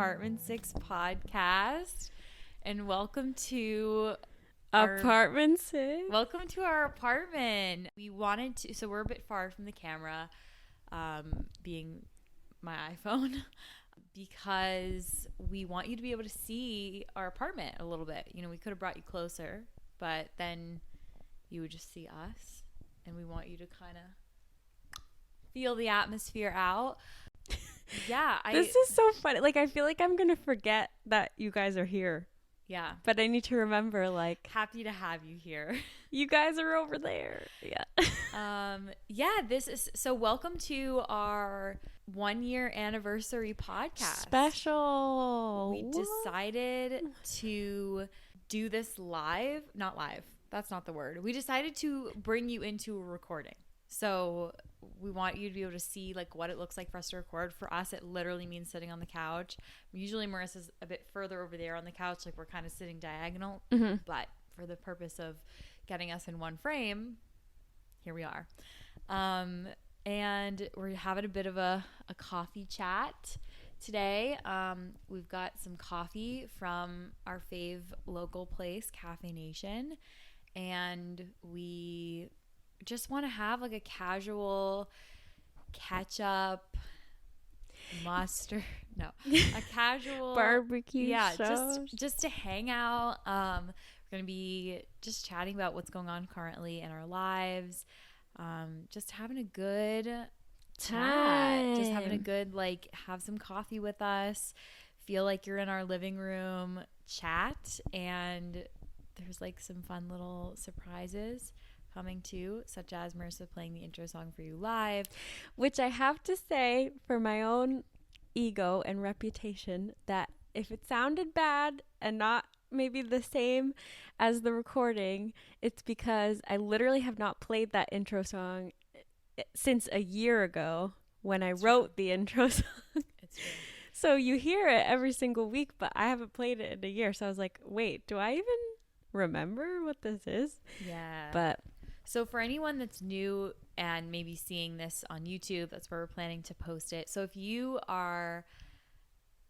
Apartment 6 podcast, and welcome to Apartment 6. Welcome to our apartment. We wanted to, so we're a bit far from the camera, being my iPhone, because we want you to be able to see our apartment a little bit. You know, we could have brought you closer, but then you would just see us, and we want you to kind of feel the atmosphere out. Yeah, This is so funny. Like, I feel like I'm gonna forget that you guys are here. Yeah, But I need to remember, like, happy to have you here. you guys are over there. Yeah. This is so. Welcome to our 1-year anniversary podcast. Special. We decided to do this live. Not live. That's not the word. We decided to bring you into a recording. So we want you to be able to see like what it looks like for us to record. For us, it literally means sitting on the couch. Usually Marissa's a bit further over there on the couch, like we're kind of sitting diagonal. Mm-hmm. But for the purpose of getting us in one frame, here we are. And we're having a bit of a coffee chat today. We've got some coffee from our fave local place, Cafe Nation. And we just want to have like a casual ketchup, mustard, a casual barbecue. Yeah, sauce. just to hang out. We're gonna be just chatting about what's going on currently in our lives. Just having a good chat. Just having a good, like, have some coffee with us. Feel like you're in our living room, chat, and there's like some fun little surprises coming too, such as Marissa playing the intro song for you live. Which I have to say, for my own ego and reputation, that if it sounded bad and not maybe the same as the recording, it's because I literally have not played that intro song since a year ago when I wrote the intro song. It's true. So you hear it every single week, but I haven't played it in a year. So I was like, wait, do I even remember what this is? Yeah. But so for anyone that's new and maybe seeing this on YouTube, that's where we're planning to post it. So if you are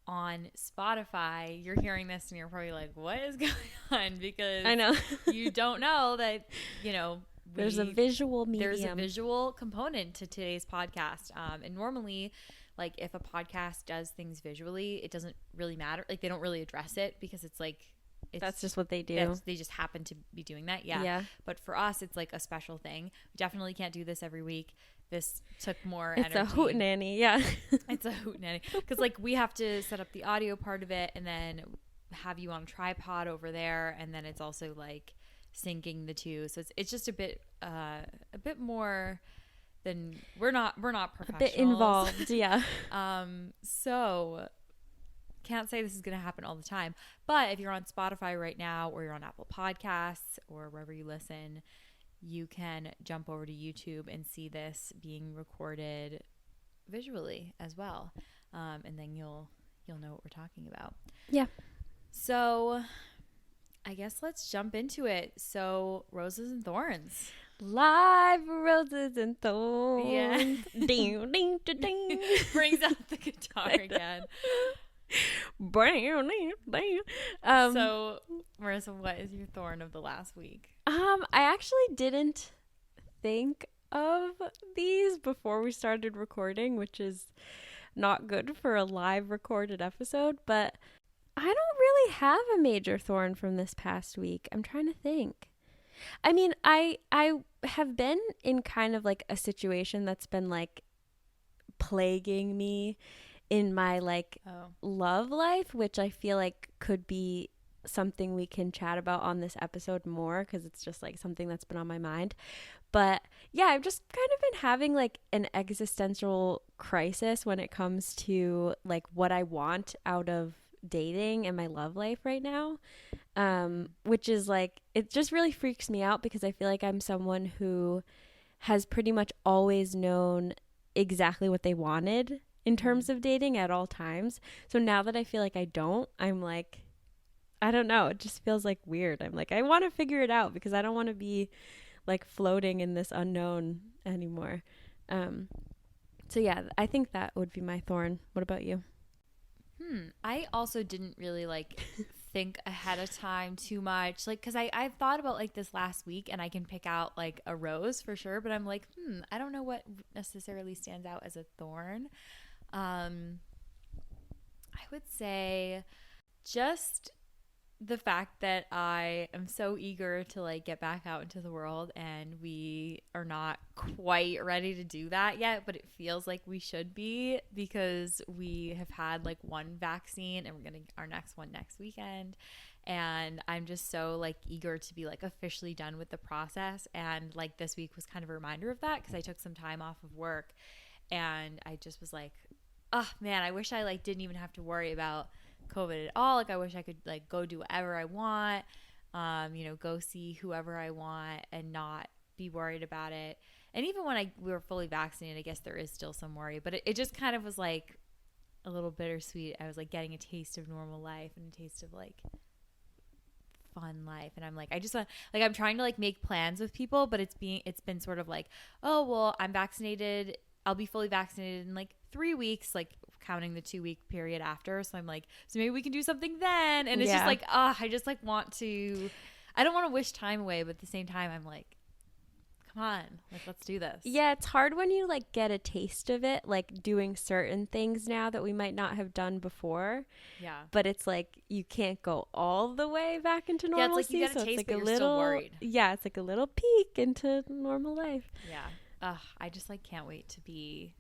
on Spotify, you're hearing this and you're probably like, what is going on? Because I know you don't know that, you know, there's a visual medium. There's a visual component to today's podcast. And normally, like, if a podcast does things visually, it doesn't really matter. Like, they don't really address it because it's like, that's just what they do. They just happen to be doing that. Yeah. But for us, it's like a special thing. We definitely can't do this every week. This took more energy. It's a hootenanny. Yeah. It's a hootenanny. Because, like, we have to set up the audio part of it and then have you on a tripod over there. And then it's also, like, syncing the two. So it's just a bit more than we're not professionals. A bit involved. Yeah. So can't say this is going to happen all the time, but if you're on Spotify right now or you're on Apple Podcasts or wherever you listen, you can jump over to YouTube and see this being recorded visually as well. And then you'll know what we're talking about. Yeah. So I guess let's jump into it. So Roses and Thorns. Live Roses and Thorns. Yeah. Ding, ding, ding, ding. Brings out the guitar again. So Marissa, what is your thorn of the last week? I actually didn't think of these before we started recording, which is not good for a live recorded episode, but I don't really have a major thorn from this past week. I'm trying to think. I mean, I have been in kind of like a situation that's been like plaguing me in my like love life, which I feel like could be something we can chat about on this episode more, because it's just like something that's been on my mind. But yeah, I've just kind of been having like an existential crisis when it comes to like what I want out of dating and my love life right now, which is like, it just really freaks me out because I feel like I'm someone who has pretty much always known exactly what they wanted in terms of dating at all times. So now that I feel like I don't, I'm like, I don't know, it just feels like weird. I'm like, I want to figure it out because I don't want to be like floating in this unknown anymore. So yeah, I think that would be my thorn. What about you? I also didn't really like think ahead of time too much. Like, cause I've thought about like this last week and I can pick out like a rose for sure, but I'm like, I don't know what necessarily stands out as a thorn. I would say just the fact that I am so eager to like get back out into the world, and we are not quite ready to do that yet, but it feels like we should be, because we have had like one vaccine and we're getting our next one next weekend. And I'm just so like eager to be like officially done with the process. And like this week was kind of a reminder of that, because I took some time off of work and I just was like, oh man, I wish I like didn't even have to worry about COVID at all. Like I wish I could like go do whatever I want, go see whoever I want and not be worried about it. And even when we were fully vaccinated, I guess there is still some worry, but it just kind of was like a little bittersweet. I was like getting a taste of normal life and a taste of like fun life. And I'm like, I just want, like, I'm trying to like make plans with people, but it's been sort of like, oh, well, I'm vaccinated. I'll be fully vaccinated in like 3 weeks, like counting the 2-week period after. So I'm like, so maybe we can do something then. And it's just like, I just like I don't want to wish time away, but at the same time, I'm like, come on, like, let's do this. Yeah, it's hard when you like get a taste of it, like doing certain things now that we might not have done before. Yeah. But it's like you can't go all the way back into normalcy. Yeah, it's like you get a taste, like but you're still worried. Yeah, it's like a little peek into normal life. Yeah. I just like can't wait to be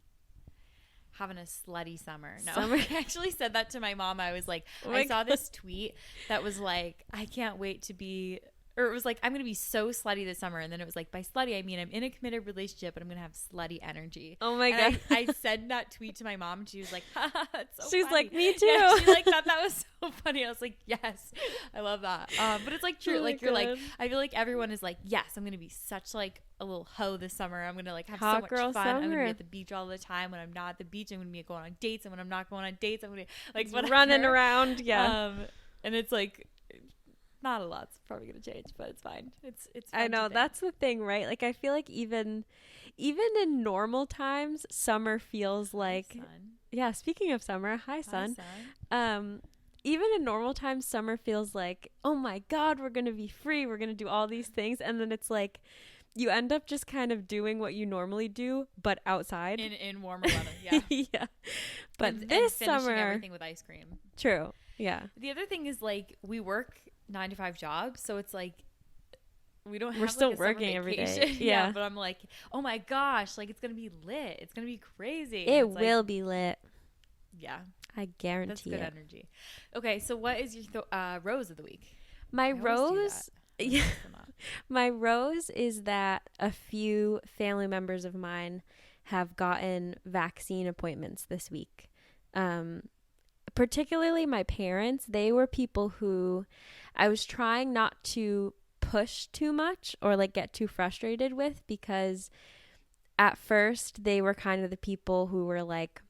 having a slutty summer. No, Summer. I actually said that to my mom. I was like, I saw this tweet that was like, I can't wait to be, or it was like, I'm going to be so slutty this summer. And then it was like, by slutty, I mean, I'm in a committed relationship, but I'm going to have slutty energy. Oh my God. I said that tweet to my mom and she was like, that's so She's funny. like, me too. Yeah, she like thought that was so funny. I was like, yes, I love that. But it's like true. Really like, you're good. like, I feel like everyone is like, yes, I'm going to be such like a little hoe this summer. I'm going to like have Hot so much girl fun. I'm going to summer. be at the beach all the time. When I'm not at the beach, I'm going to be going on dates. And when I'm not going on dates, I'm going to like whatever. Running around. Yeah. And it's like, not a lot's probably going to change, but it's fine. It's fun I know, to think. that's the thing, right? Like I feel like even in normal times, summer feels like, Sun. yeah, speaking of summer, hi sun. Sun. Even in normal times, summer feels like, oh my God, we're going to be free. We're going to do all these things. And then it's like, you end up just kind of doing what you normally do, but outside. In warmer weather, yeah. Yeah. But and this finishing summer. everything with ice cream. True. Yeah. The other thing is like we work 9-to-5 jobs, so it's like we don't have We're still like a summer working every day. vacation. Yeah. But I'm like, oh my gosh, like it's gonna be lit. It's gonna be crazy. It It's will like, be lit. yeah, I guarantee that's good it. energy. Okay, so what is your rose of the week? My I always do rose. that. Yeah. My rose is that a few family members of mine have gotten vaccine appointments this week. Particularly my parents. They were people who I was trying not to push too much or like get too frustrated with, because at first they were kind of the people who were like,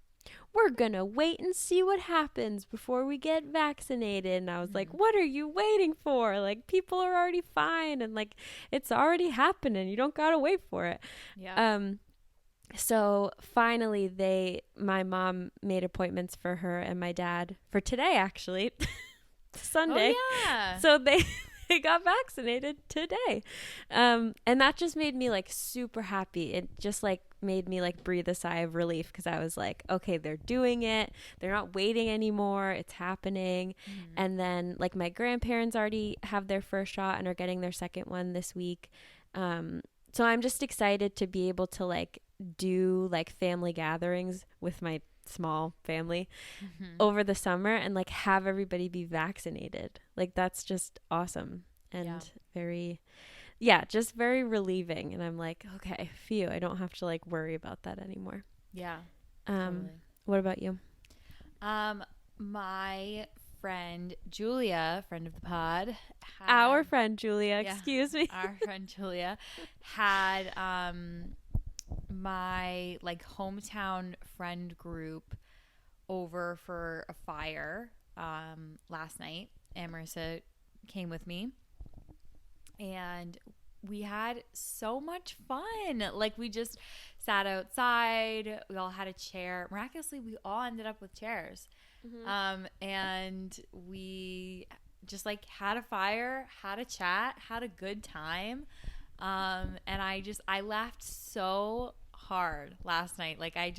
we're gonna wait and see what happens before we get vaccinated. And I was like, what are you waiting for? Like, people are already fine and like it's already happening. You don't gotta wait for it. Yeah. So finally my mom made appointments for her and my dad for today, actually. Sunday. Oh, yeah. So they got vaccinated today. And that just made me like super happy. It just like made me like breathe a sigh of relief, because I was like, okay, they're doing it. They're not waiting anymore. It's happening. And then like my grandparents already have their first shot and are getting their second one this week. So I'm just excited to be able to like do like family gatherings with my small family over the summer and like have everybody be vaccinated. Like that's just awesome and just very relieving. And I'm like, okay, phew, I don't have to like worry about that anymore. Yeah. Totally. What about you? My friend Julia, friend of the pod, our friend Julia, excuse me. Our friend Julia had my like hometown friend group over for a fire last night, and Marissa came with me, and we had so much fun. Like we just sat outside, we all had a chair. Miraculously, we all ended up with chairs. And we just like had a fire, had a chat, had a good time. And I laughed so hard last night. Like I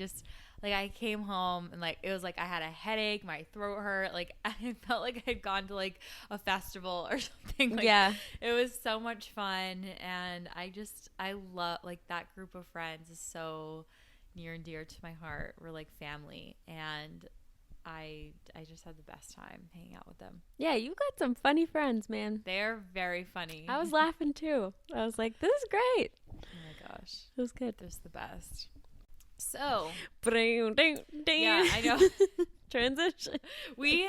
came home and like it was like I had a headache, my throat hurt, like I felt like I'd gone to like a festival or something. Like, yeah. it was so much fun, and I love like that group of friends is so near and dear to my heart. We're like family, and I just had the best time hanging out with them. Yeah, you got some funny friends, man. They're very funny. I was laughing too. I was like, this is great. Oh my gosh. It was good. They're just the best. So, Yeah, I know. Transition. We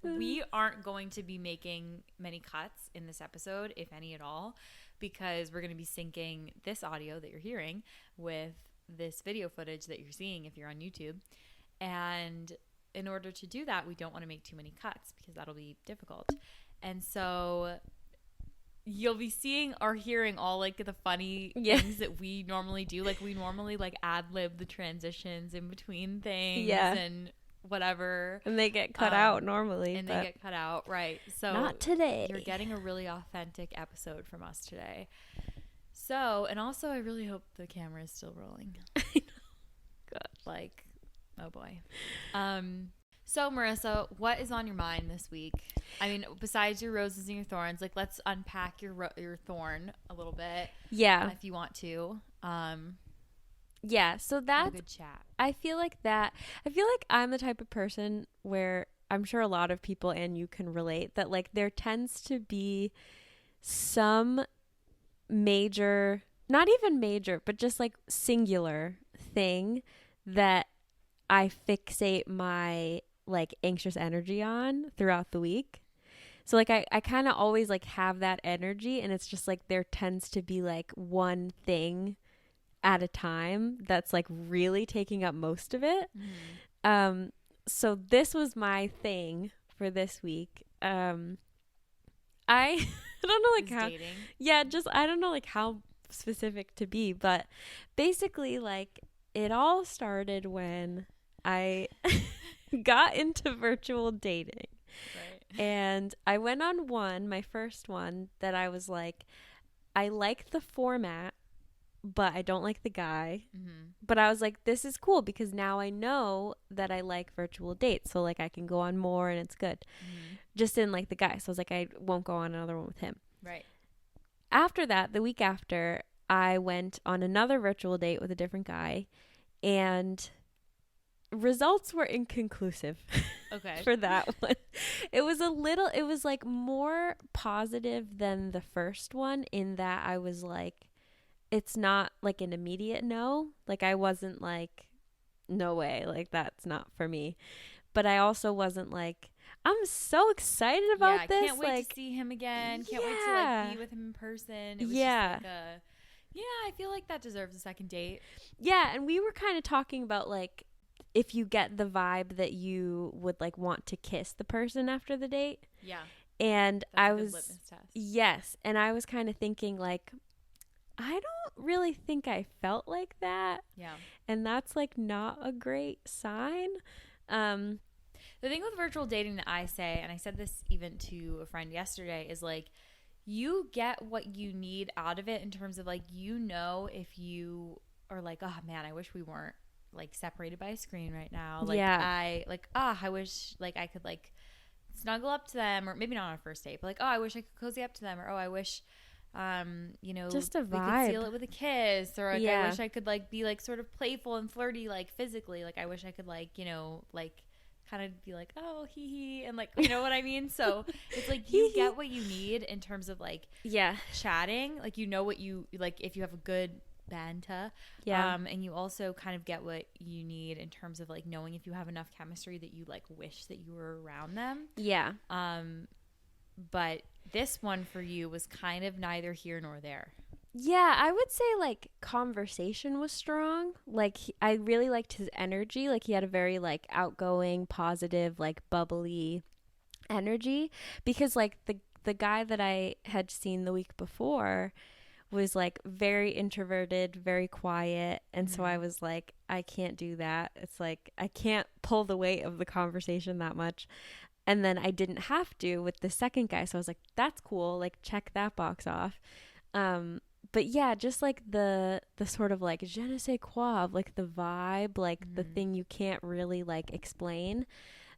we aren't going to be making many cuts in this episode, if any at all, because we're going to be syncing this audio that you're hearing with this video footage that you're seeing if you're on YouTube. And in order to do that, we don't want to make too many cuts because that'll be difficult. And so you'll be seeing or hearing all like the funny things that we normally do. Like we normally like ad lib the transitions in between things and whatever. And they get cut out normally. And they get cut out, right. So not today. You're getting a really authentic episode from us today. So, and also I really hope the camera is still rolling. I know. God. Like, oh boy. So Marissa, what is on your mind this week? I mean, besides your roses and your thorns, like let's unpack your thorn a little bit. Yeah. If you want to. Yeah, so that's a good chat. I feel like I'm the type of person where I'm sure a lot of people and you can relate that like there tends to be some major, not even major, but just like singular thing that I fixate my like anxious energy on throughout the week. So like I kind of always like have that energy, and it's just like there tends to be like one thing at a time that's like really taking up most of it. So this was my thing for this week. I don't know like how dating. Yeah, just I don't know like how specific to be, but basically like it all started when I got into virtual dating. Right. And I went on my first one that I was like, I like the format, but I don't like the guy. Mm-hmm. But I was like, this is cool because now I know that I like virtual dates. So like I can go on more and it's good. Mm-hmm. Just didn't like the guy. So I was like, I won't go on another one with him. Right. After that, the week after, I went on another virtual date with a different guy, and results were inconclusive. Okay. For that one. It was like more positive than the first one in that I was like, it's not like an immediate no. Like I wasn't like, no way, like that's not for me. But I also wasn't like, I'm so excited about this. Can't wait to see him again. Can't wait to like be with him in person. It was just like I feel like that deserves a second date. Yeah, and we were kind of talking about like if you get the vibe that you would like want to kiss the person after the date. Yeah. And that's a good litmus test. Yes, and I was kind of thinking like, I don't really think I felt like that. Yeah. And that's like not a great sign. The thing with virtual dating that I say, and I said this even to a friend yesterday, is like you get what you need out of it in terms of like, you know, if you are like, oh man, I wish we weren't like separated by a screen right now. Like I wish like I could like snuggle up to them, or maybe not on a first date, but like, oh, I wish I could cozy up to them, or oh, I wish just a vibe. We could seal it with a kiss, or like I wish I could like be like sort of playful and flirty like physically, like I wish I could like, you know, like kind of be like, oh, hee hee, and like, you know what I mean? So it's like you get what you need in terms of like chatting, like you know what you like if you have a good banter, and you also kind of get what you need in terms of like knowing if you have enough chemistry that you like wish that you were around them. But this one for you was kind of neither here nor there. Yeah, I would say like conversation was strong. Like I really liked his energy. Like he had a very like outgoing, positive, like bubbly energy, because like the guy that I had seen the week before was like very introverted, very quiet. And so I was like, I can't do that. It's like, I can't pull the weight of the conversation that much. And then I didn't have to with the second guy. So I was like, that's cool. Like, check that box off. But yeah, just like the sort of like je ne sais quoi of like the vibe, like the thing you can't really like explain,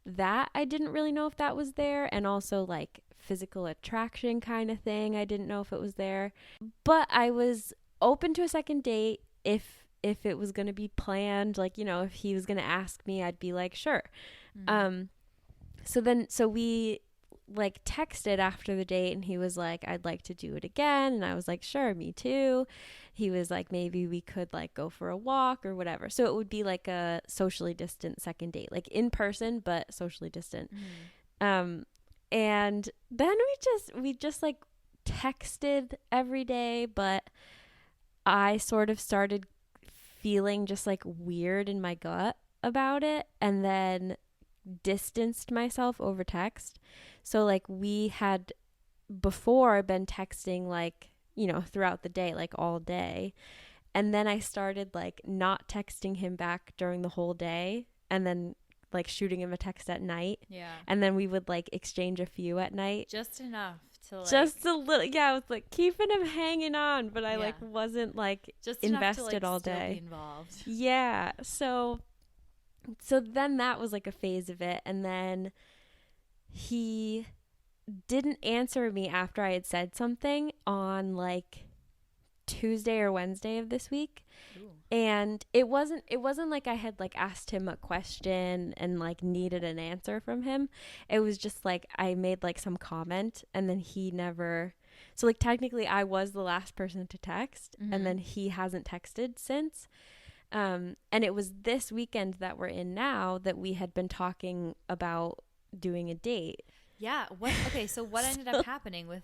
that I didn't really know if that was there. And also like physical attraction kind of thing, I didn't know if it was there. But I was open to a second date if it was going to be planned, like, you know, if he was going to ask me, I'd be like, sure. So we like texted after the date, and he was like, I'd like to do it again. And I was like, sure, me too. He was like, maybe we could like go for a walk or whatever. So it would be like a socially distant second date, like in person, but socially distant. And then we just like texted every day, but I sort of started feeling just like weird in my gut about it, and then distanced myself over text. So like we had before been texting like, you know, throughout the day, like all day. And then I started like not texting him back during the whole day, and then like shooting him a text at night. Yeah. And then we would like exchange a few at night. Just enough to like. Just a little. Yeah, I was like keeping him hanging on, but I like wasn't like just invested to, like, all still day. Be involved. Yeah. So then that was like a phase of it. And then he didn't answer me after I had said something on like Tuesday or Wednesday of this week. Ooh. And it wasn't like I had like asked him a question and like needed an answer from him. It was just like I made like some comment, and then he never. So like technically I was the last person to text, and then he hasn't texted since. And it was this weekend that we're in now that we had been talking about doing a date. Yeah. Okay. So what ended up happening with?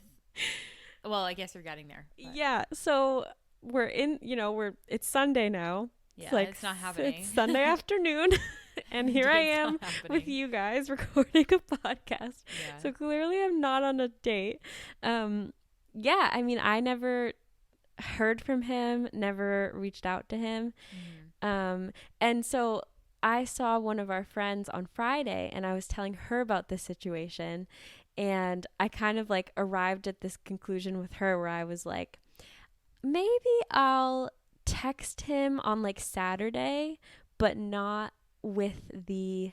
Well, I guess you're getting there. But. Yeah. So we're in. You know, it's Sunday now. Yeah. It's not happening. It's Sunday afternoon, and here I am with you guys recording a podcast. Yeah. So clearly, I'm not on a date. Yeah. I mean, I never heard from him. Never reached out to him. And so I saw one of our friends on Friday, and I was telling her about this situation, and I kind of like arrived at this conclusion with her where I was like, maybe I'll text him on like Saturday, but not with the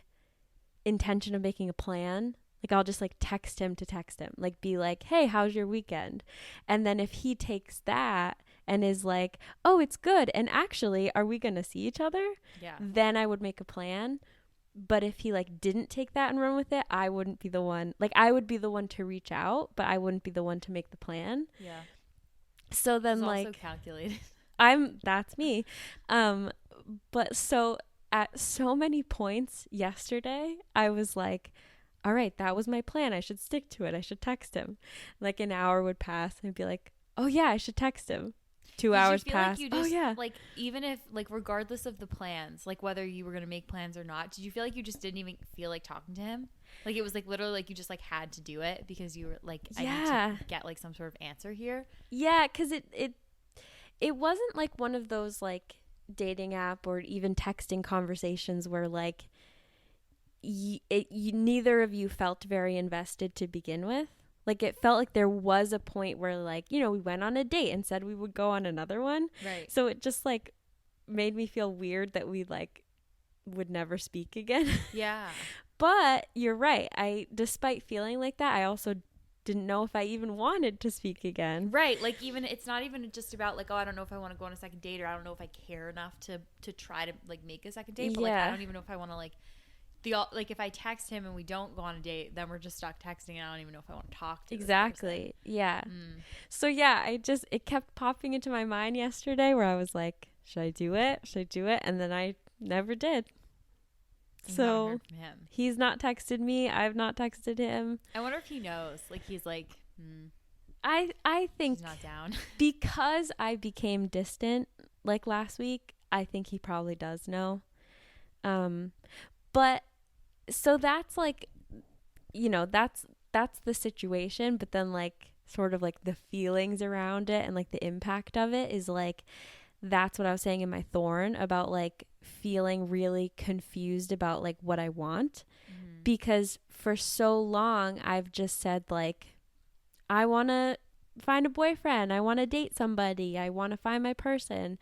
intention of making a plan. Like I'll just like text him, like be like, hey, how's your weekend? And then if he takes that and is like, oh, it's good, and actually, are we gonna see each other? Yeah. Then I would make a plan. But if he like didn't take that and run with it, I wouldn't be the one. Like I would be the one to reach out, but I wouldn't be the one to make the plan. Yeah. So then, it's like, also calculated. That's me. But so at so many points yesterday, I was like, all right, that was my plan. I should stick to it. I should text him. Like an hour would pass, and I'd be like, oh yeah, I should text him. 2 hours pass. Like like even if like regardless of the plans, like whether you were gonna make plans or not, did you feel like you just didn't even feel like talking to him? Like it was like literally like you just like had to do it because you were like, I need to get like some sort of answer here. Yeah, because it wasn't like one of those like dating app or even texting conversations where like neither of you felt very invested to begin with. Like it felt like there was a point where like, you know, we went on a date and said we would go on another one. Right. So it just like made me feel weird that we like would never speak again. Yeah. But you're right. Despite feeling like that, I also didn't know if I even wanted to speak again. Right. Like even it's not even just about like, oh, I don't know if I want to go on a second date, or I don't know if I care enough to try to like make a second date. But like I don't even know if I want to like like if I text him and we don't go on a date, then we're just stuck texting, and I don't even know if I want to talk to exactly. Yeah. So yeah, it kept popping into my mind yesterday where I was like, should I do it? And then I never did. So he's not texted me. I've not texted him. I wonder if he knows. Like he's like, I think he's not down because I became distant like last week. I think he probably does know. But so that's like, you know, that's the situation. But then like sort of like the feelings around it and like the impact of it is like, that's what I was saying in my thorn about like feeling really confused about like what I want. Because for so long I've just said like, I want to find a boyfriend, I want to date somebody, I want to find my person.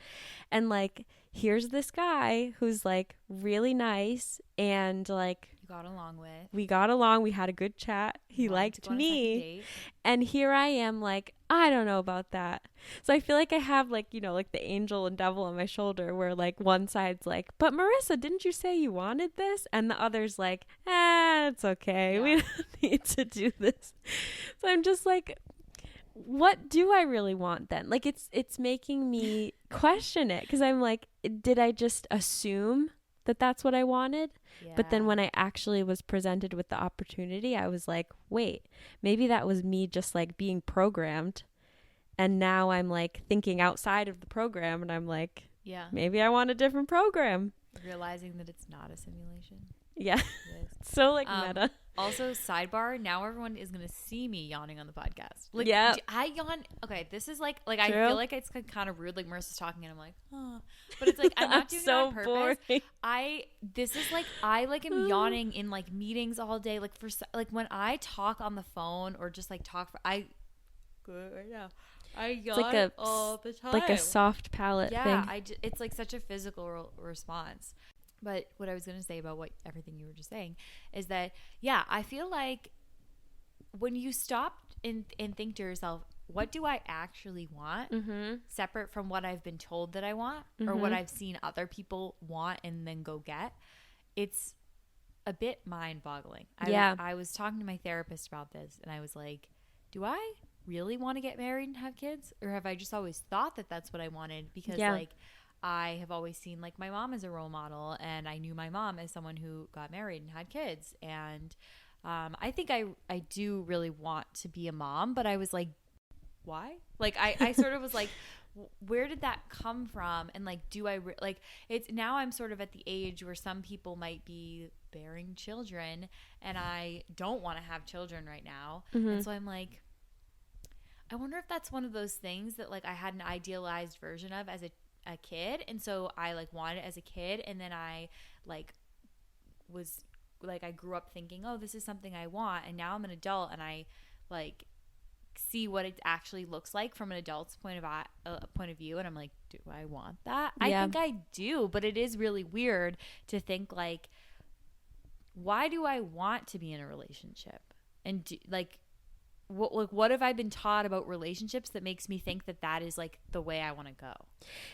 And like, here's this guy who's like really nice and like You got along with. we got along, we had a good chat, he liked me, and here I am like, I don't know about that. So I feel like I have like, you know, like the angel and devil on my shoulder where like one side's like, but Marissa, didn't you say you wanted this? And the other's like, it's okay, we don't need to do this. So I'm just like, what do I really want then? Like it's making me question it, because I'm like, did I just assume that that's what I wanted? Yeah. But then when I actually was presented with the opportunity, I was like, wait, maybe that was me just like being programmed. And now I'm like thinking outside of the program, and I'm like, maybe I want a different program. Realizing that it's not a simulation. Yeah. So like meta. Also, sidebar, now everyone is going to see me yawning on the podcast. Like, I yawn. Okay, this is like I feel like it's kind of rude. Like, Marissa's talking and I'm like, oh. But it's like, I'm not doing so it on purpose. Boring. I am yawning in like meetings all day. Like, like when I talk on the phone or just like talk I yawn like all the time. Like a soft palate thing. Yeah, it's like such a physical response. But what I was going to say about everything you were just saying is that, I feel like when you stop and think to yourself, what do I actually want, separate from what I've been told that I want or what I've seen other people want and then go get, it's a bit mind-boggling. I was talking to my therapist about this, and I was like, do I really want to get married and have kids? Or have I just always thought that that's what I wanted? Because, like, I have always seen like my mom as a role model, and I knew my mom as someone who got married and had kids. And I think I do really want to be a mom, but I was like, why? Like I sort of was like, where did that come from? And like, do I like it's now I'm sort of at the age where some people might be bearing children, and I don't want to have children right now. And so I'm like, I wonder if that's one of those things that like I had an idealized version of as a kid, and so I like wanted it as a kid, and then I like was like I grew up thinking, oh, this is something I want, and now I'm an adult and I like see what it actually looks like from an adult's point of view, and I'm like, do I want that? I think I do, but it is really weird to think like, why do I want to be in a relationship? And what have I been taught about relationships that makes me think that is like the way I want to go?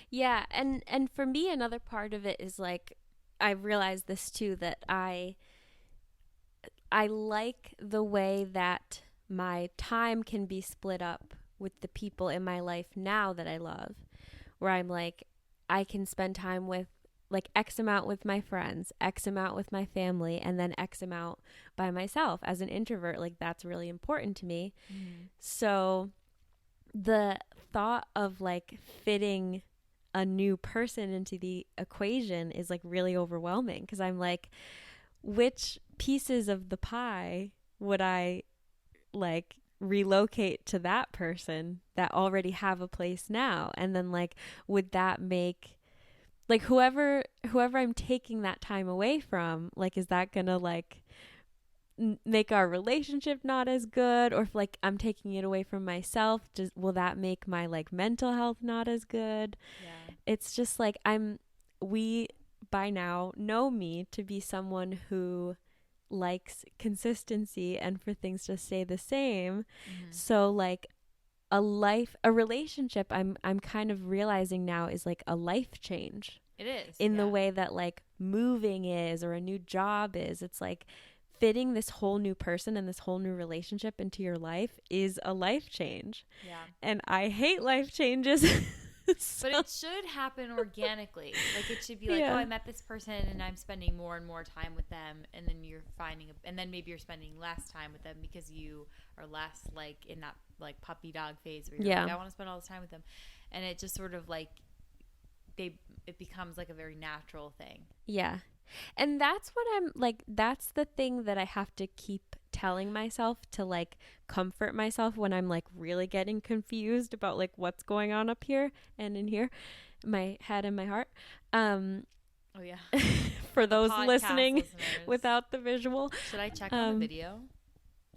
Yeah, and for me, another part of it is like, I've realized this too, that I like the way that my time can be split up with the people in my life now that I love, where I'm like, I can spend time with like X amount with my friends, X amount with my family, and then X amount by myself. As an introvert, like that's really important to me. So the thought of like fitting a new person into the equation is like really overwhelming, because I'm like, which pieces of the pie would I like relocate to that person that already have a place now? And then like, would that make like whoever I'm taking that time away from, like, is that gonna like make our relationship not as good? Or if like I'm taking it away from myself, will that make my like mental health not as good? It's just like we by now know me to be someone who likes consistency and for things to stay the same. So like a relationship, I'm kind of realizing now, is like a life change. It is. In the way that like moving is, or a new job is. It's like fitting this whole new person and this whole new relationship into your life is a life change. Yeah. And I hate life changes. So. But it should happen organically. Like it should be like, oh, I met this person and I'm spending more and more time with them, and then you're and then maybe you're spending less time with them because you are less like in that like puppy dog phase where you're like, I want to spend all this time with them, and it just sort of like it becomes like a very natural thing. Yeah. And that's what I'm like, that's the thing that I have to keep telling myself to like comfort myself when I'm like really getting confused about like what's going on up here and in here, my head and my heart. Oh yeah. For those Podcast listening listeners. without the visual. Should I check on the video?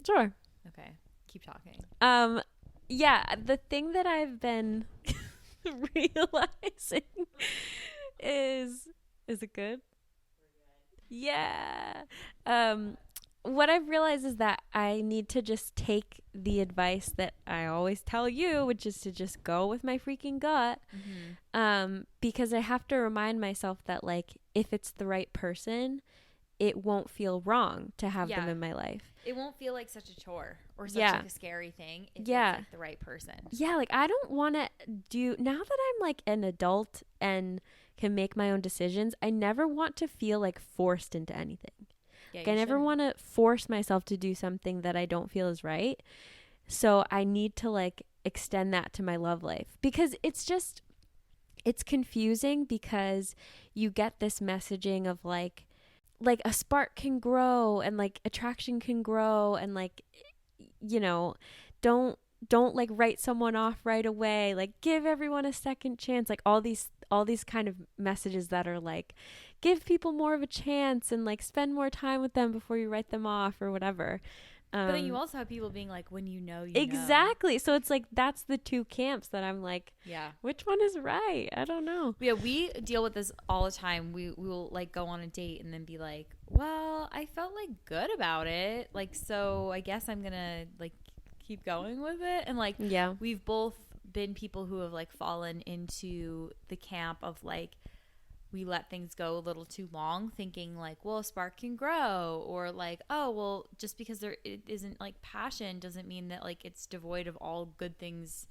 Sure. Okay. Keep talking. Yeah, the thing that I've been realizing is it good? Yeah. What I've realized is that I need to just take the advice that I always tell you, which is to just go with my freaking gut. Because I have to remind myself that like if it's the right person, it won't feel wrong to have them in my life. It won't feel like such a chore or such like a scary thing if it's like the right person. Yeah, like I don't want to now that I'm like an adult and can make my own decisions, I never want to feel like forced into anything. Yeah, like, I never want to force myself to do something that I don't feel is right. So I need to like extend that to my love life because it's confusing because you get this messaging of like a spark can grow and like attraction can grow and like, you know, don't like write someone off right away, like give everyone a second chance, like all these kind of messages that are like give people more of a chance and like spend more time with them before you write them off or whatever. But then you also have people being like, when you know. Exactly. So it's like, that's the two camps that I'm like, yeah, which one is right? I don't know. Yeah, we deal with this all the time. We will like go on a date and then be like, well, I felt like good about it. Like, so I guess I'm going to like keep going with it. And like, yeah, we've both been people who have like fallen into the camp of like, we let things go a little too long thinking like, well, a spark can grow, or like, oh, well, just because it isn't like passion doesn't mean that like it's devoid of all good things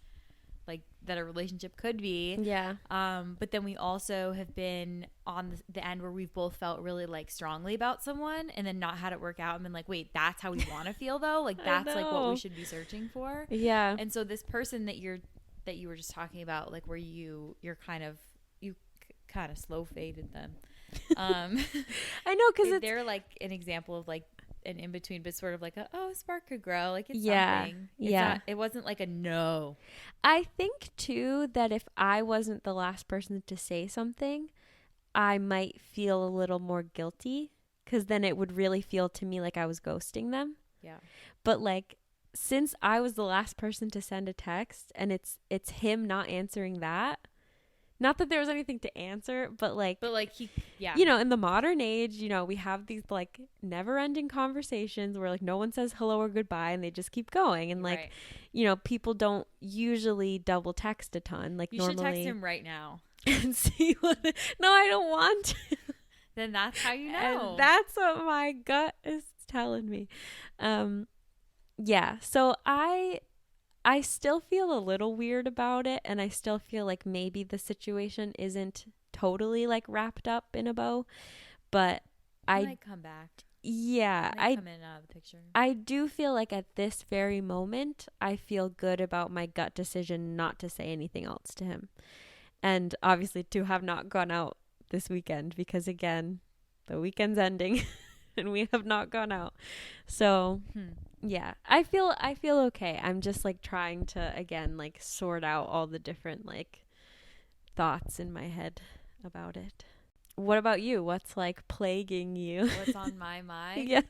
like that a relationship could be. Yeah. But then we also have been on the end where we've both felt really like strongly about someone and then not had it work out and been like, wait, that's how we want to feel though? Like that's like what we should be searching for. Yeah. And so this person that you were just talking about, like where you're kind of slow faded them. I know, because they're like an example of like an in between, but sort of like a spark could grow, like it's something. It wasn't like a no. I think too that if I wasn't the last person to say something, I might feel a little more guilty because then it would really feel to me like I was ghosting them. Yeah. But like, since I was the last person to send a text and it's him not answering that. Not that there was anything to answer, but he, yeah. You know, in the modern age, you know, we have these like never ending conversations where like no one says hello or goodbye and they just keep going. And like, you know, people don't usually double text a ton. Like you normally. You should text him right now. And see what. No, I don't want to. Then that's how you know. And that's what my gut is telling me. Yeah. So I still feel a little weird about it, and I still feel like maybe the situation isn't totally like wrapped up in a bow, but I might come back. Yeah, I come in and out of the picture. I do feel like at this very moment, I feel good about my gut decision not to say anything else to him, and obviously to have not gone out this weekend because again, the weekend's ending, and we have not gone out, so. Yeah, I feel okay. I'm just like trying to again like sort out all the different like thoughts in my head about it. What about you? What's like plaguing you? What's on my mind? Yeah.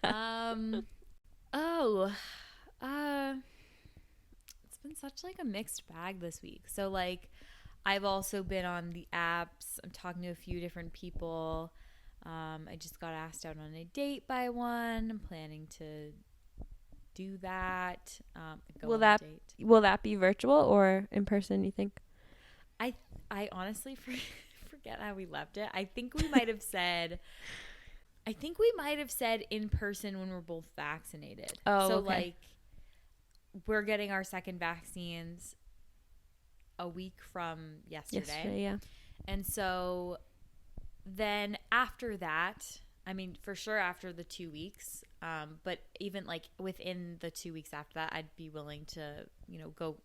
It's been such like a mixed bag this week. So like I've also been on the apps. I'm talking to a few different people. I just got asked out on a date by one. I'm planning to do that. Will that be virtual or in person, you think? I honestly forget how we left it. I think we might have said in person when we're both vaccinated. Oh, so okay. Like we're getting our second vaccines a week from yesterday. Yeah. And so then after that, I mean, for sure after the 2 weeks, but even like within the 2 weeks after that, I'd be willing to, you know, go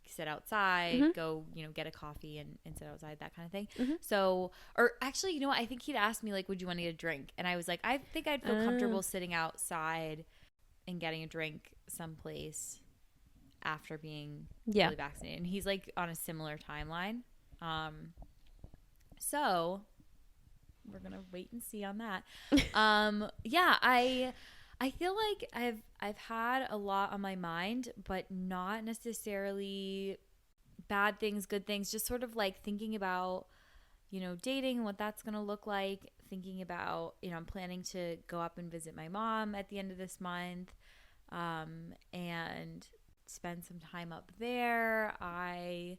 sit outside, go, get a coffee and sit outside, that kind of thing. So, or actually, I think he'd asked me, like, would you want to get a drink? And I was like, I think I'd feel comfortable sitting outside and getting a drink someplace after being fully vaccinated. And he's like on a similar timeline. So we're going to wait and see on that. I feel like I've had a lot on my mind, but not necessarily bad things, good things, just sort of like thinking about, dating, what that's going to look like, thinking about, I'm planning to go up and visit my mom at the end of this month, and spend some time up there. I'm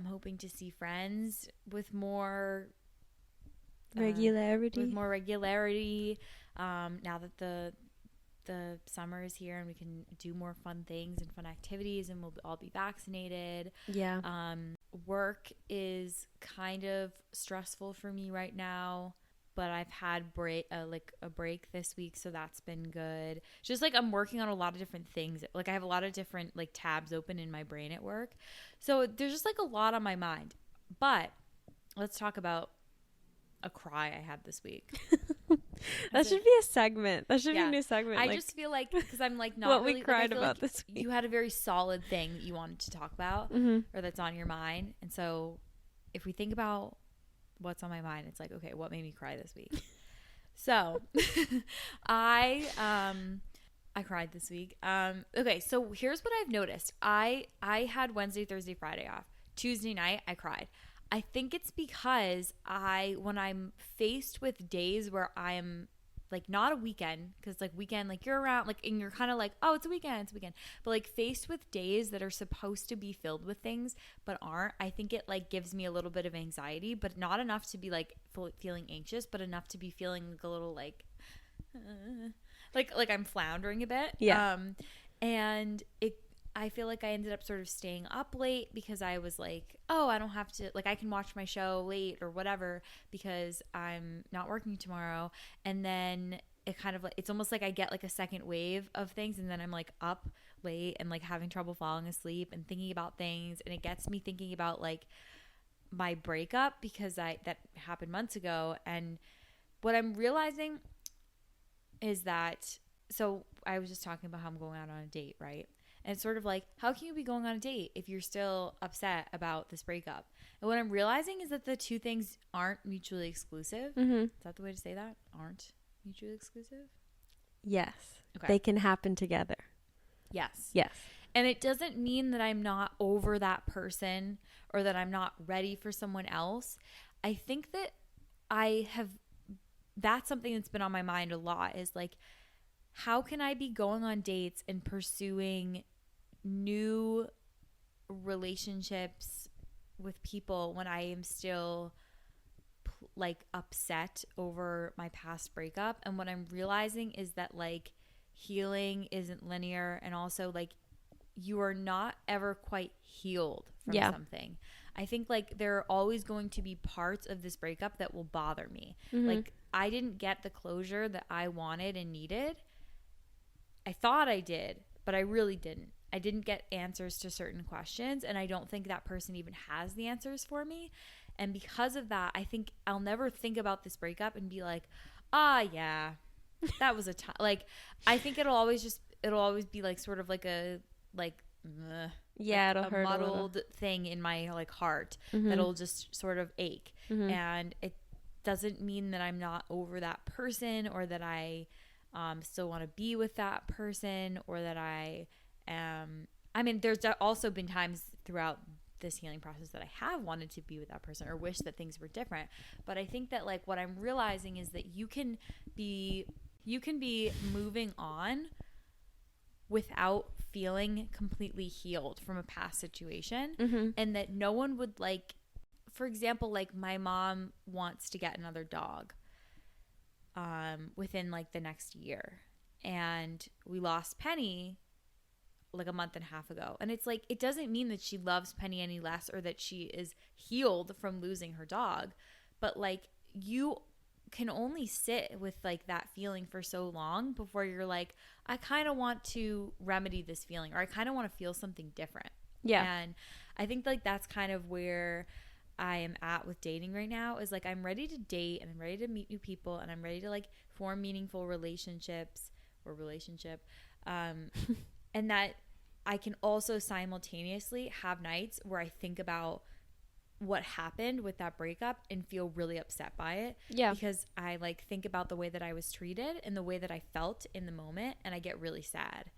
hoping to see friends with more regularity. Now that the summer is here and we can do more fun things and fun activities and we'll all be vaccinated. Yeah. Work is kind of stressful for me right now, but I've had a break this week, so that's been good. Just like I'm working on a lot of different things. Like I have a lot of different like tabs open in my brain at work. So there's just like a lot on my mind. But let's talk about a cry I had this week. That should be a segment. That should be a new segment. I just feel like, because I'm like not what really, we cried about like this week. You had a very solid thing that you wanted to talk about or that's on your mind. And so if we think about what's on my mind, it's like, okay, what made me cry this week? So I cried this week. Okay, so here's what I've noticed. I had Wednesday, Thursday, Friday off. Tuesday night, I cried. I think it's because when I'm faced with days where I'm like, not a weekend, because like weekend, like you're around, like, and you're kind of like, oh, it's a weekend, but like faced with days that are supposed to be filled with things but aren't, I think it like gives me a little bit of anxiety, but not enough to be like feeling anxious, but enough to be feeling like a little like I'm floundering a bit. And I feel like I ended up sort of staying up late because I was like, oh, I don't have to, like, I can watch my show late or whatever because I'm not working tomorrow. And then it kind of like, it's almost like I get like a second wave of things, and then I'm like up late and like having trouble falling asleep and thinking about things. And it gets me thinking about like my breakup because that happened months ago. And what I'm realizing is that, so I was just talking about how I'm going out on a date, right? And it's sort of like, how can you be going on a date if you're still upset about this breakup? And what I'm realizing is that the two things aren't mutually exclusive. Is that the way to say that? Aren't mutually exclusive? Yes. Okay. They can happen together. Yes. Yes. And it doesn't mean that I'm not over that person or that I'm not ready for someone else. I think that that's something that's been on my mind a lot, is like, how can I be going on dates and pursuing new relationships with people when I am still like upset over my past breakup? And what I'm realizing is that like healing isn't linear, and also like you are not ever quite healed from something. I think like there are always going to be parts of this breakup that will bother me. Like I didn't get the closure that I wanted and needed. I thought I did, but I really didn't. I didn't get answers to certain questions, and I don't think that person even has the answers for me. And because of that, I think I'll never think about this breakup and be like, yeah, that was a time. Like, I think it'll always be like sort of like a, like, it'll a hurt muddled thing in my like heart that'll just sort of ache. And it doesn't mean that I'm not over that person, or that I still want to be with that person, or that I mean, there's also been times throughout this healing process that I have wanted to be with that person or wish that things were different. But I think that like what I'm realizing is that you can be moving on without feeling completely healed from a past situation, and that no one would, like, for example, like my mom wants to get another dog within like the next year, and we lost Penny like a month and a half ago. And it's like, it doesn't mean that she loves Penny any less or that she is healed from losing her dog, but like you can only sit with like that feeling for so long before you're like, I kind of want to remedy this feeling, or I kind of want to feel something different. Yeah. And I think like that's kind of where I am at with dating right now, is like I'm ready to date and I'm ready to meet new people and I'm ready to like form meaningful relationships or relationship. And that I can also simultaneously have nights where I think about what happened with that breakup and feel really upset by it. Yeah. Because I like think about the way that I was treated and the way that I felt in the moment, and I get really sad.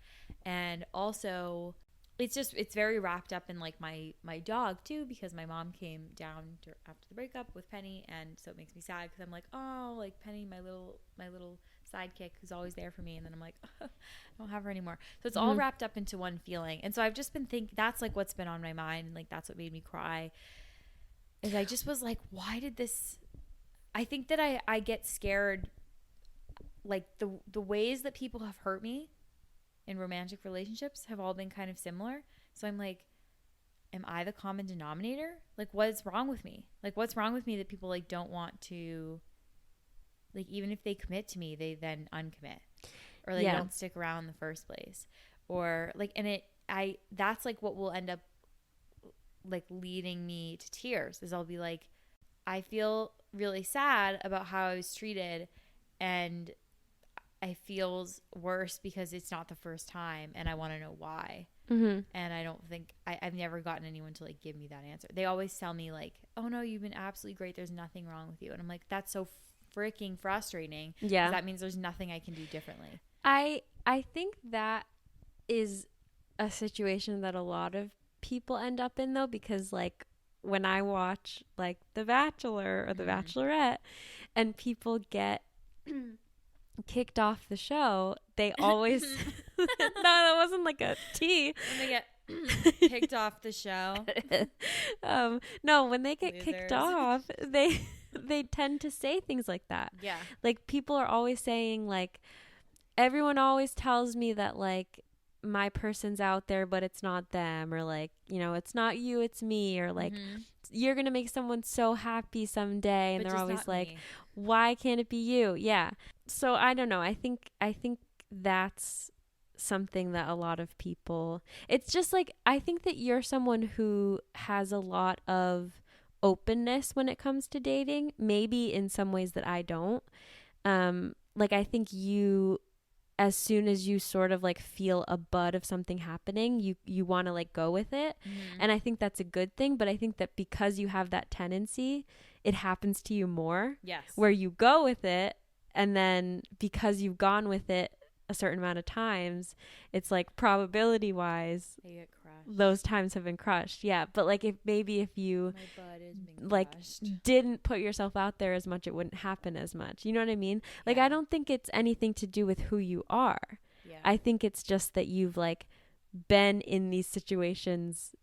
And also it's very wrapped up in like my dog too, because my mom came down after the breakup with Penny, and so it makes me sad because I'm like, oh, like Penny, my little sidekick who's always there for me, and then I'm like, I don't have her anymore. So it's all wrapped up into one feeling. And so I've just been thinking, that's like what's been on my mind, and like that's what made me cry, is I just was like, why did this, I think that I get scared, like the ways that people have hurt me in romantic relationships have all been kind of similar. So I'm like, am I the common denominator? Like, what's wrong with me? Like, what's wrong with me that people like don't want to, like, even if they commit to me, they then uncommit, or they don't stick around in the first place, or like, and that's like what will end up like leading me to tears, is I'll be like, I feel really sad about how I was treated, and I feels worse because it's not the first time, and I want to know why. And I don't think I've never gotten anyone to like give me that answer. They always tell me like, oh no, you've been absolutely great, there's nothing wrong with you. And I'm like, that's so freaking frustrating. Yeah. That means there's nothing I can do differently. I think that is a situation that a lot of people end up in, though, because like when I watch like The Bachelor or The Bachelorette and people get kicked off the show, they always no, that wasn't like a T. When they get kicked off the show. No, when they get Losers. kicked off, they tend to say things like that. Yeah. Like people are always saying like, everyone always tells me that like my person's out there but it's not them, or like, you know, it's not you, it's me, or like you're gonna make someone so happy someday, and But they're just always not like me. why can't it be you? Yeah. So I don't know, I think that's something that a lot of people, it's just like, I think that you're someone who has a lot of openness when it comes to dating, maybe in some ways that I don't. Like I think you, as soon as you sort of like feel a bud of something happening, you want to like go with it. And I think that's a good thing, but I think that because you have that tendency, it happens to you more. Yes. Where you go with it, and then because you've gone with it a certain amount of times, it's like probability wise They get crushed. those times have been crushed. Yeah, but like if you My butt is being like crushed. didn't put yourself out there as much, it wouldn't happen as much. You know what I mean? Like Yeah. I don't think it's anything to do with who you are. Yeah. I think it's just that you've like been in these situations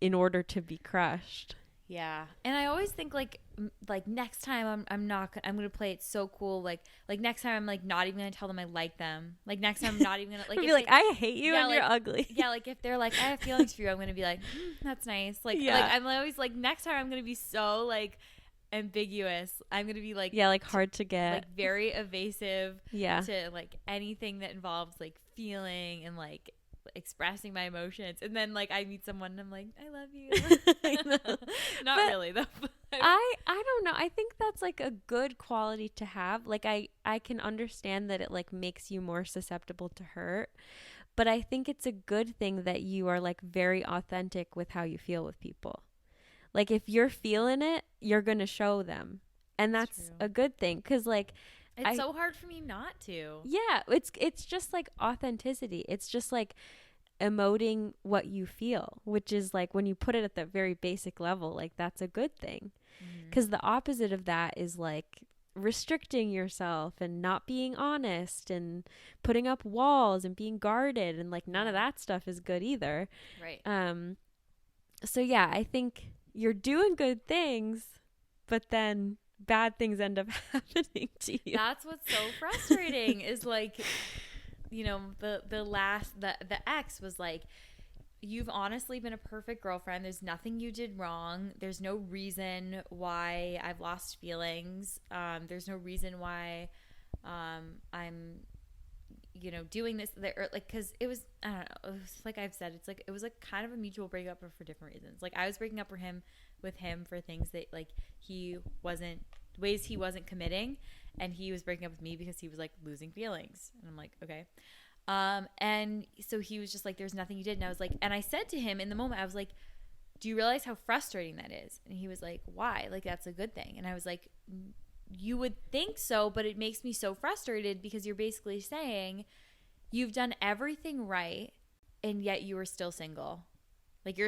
in order to be crushed. Yeah. And I always think like next time I'm going to play it so cool. Like next time I'm like not even going to tell them I like them. Like next time I'm not even going to like, Be if like, they- I hate you, Yeah, and you're like- ugly. yeah, like if they're like, I have feelings for you, I'm going to be like, that's nice. Like, Yeah. like I'm always like, next time I'm going to be so like ambiguous. I'm going to be like, Yeah, like hard to get. like very evasive Yeah. to like anything that involves like feeling and like expressing my emotions. And then like I meet someone and I'm like, I love you. I know. Not But really though. I don't know. I think that's like a good quality to have. Like I can understand that it like makes you more susceptible to hurt, but I think it's a good thing that you are like very authentic with how you feel with people. Like if you're feeling it, you're going to show them. And that's True. a good thing, cuz like It's so hard for me not to. yeah, it's just like authenticity. It's just like emoting what you feel, which is like when you put it at the very basic level, like that's a good thing. Because the opposite of that is like restricting yourself and not being honest and putting up walls and being guarded, and like none of that stuff is good either. Right. So yeah, I think you're doing good things, but then bad things end up happening to you. That's what's so frustrating is like, you know, the ex was like, you've honestly been a perfect girlfriend. There's nothing you did wrong. There's no reason why I've lost feelings. There's no reason why I'm you know, doing this, or like, because it was, I don't know, it was like I've said, it's like, it was like kind of a mutual breakup, but for different reasons. Like, I was breaking up with him for things that like ways he wasn't committing, and he was breaking up with me because he was like losing feelings. And I'm like, okay. And so he was just like, there's nothing you did. And I was like, and I said to him in the moment, I was like, do you realize how frustrating that is? And he was like, why? Like, that's a good thing. And I was like, you would think so, but it makes me so frustrated because you're basically saying you've done everything right and yet you are still single. Like,